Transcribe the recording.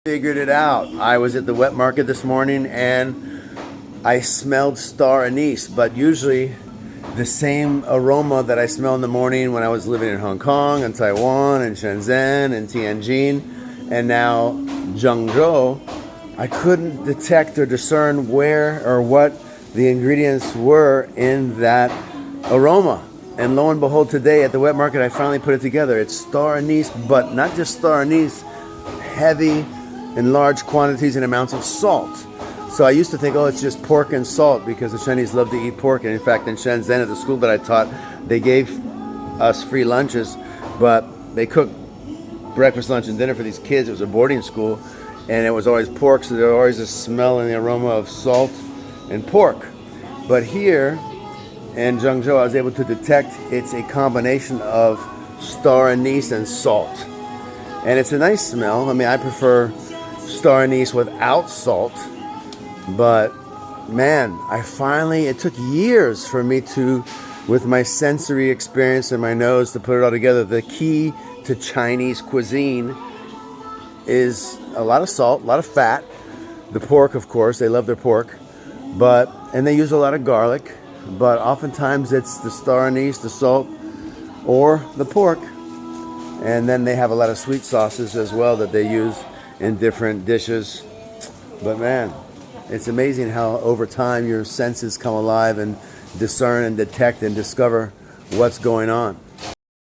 Figured it out. I was at the wet market this morning and I smelled star anise, but usually the same aroma that I smelled in the morning when I was living in Hong Kong and Taiwan and Shenzhen and Tianjin and now Zhengzhou, I couldn't detect or discern where or what the ingredients were in that aroma. And lo and behold, today at the wet market, I finally put it together. It's star anise, but not just star anise, heavy in large quantities and amounts of salt. So I used to think, oh, it's just pork and salt because the Chinese love to eat pork. And in fact, in Shenzhen, at the school that I taught, they gave us free lunches, but they cooked breakfast, lunch, and dinner for these kids. It was a boarding school, and it was always pork, so there was always a smell and the aroma of salt and pork. But here in Zhengzhou, I was able to detect it's a combination of star anise and salt. And it's a nice smell. I mean, I prefer star anise without salt, but man, it took years for me to, with my sensory experience in my nose, to put it all together. The key to Chinese cuisine is a lot of salt, a lot of fat, the pork, of course, they love their pork, and they use a lot of garlic, but oftentimes it's the star anise, the salt, or the pork. And then they have a lot of sweet sauces as well that they use in different dishes. But man, it's amazing how over time your senses come alive and discern and detect and discover what's going on.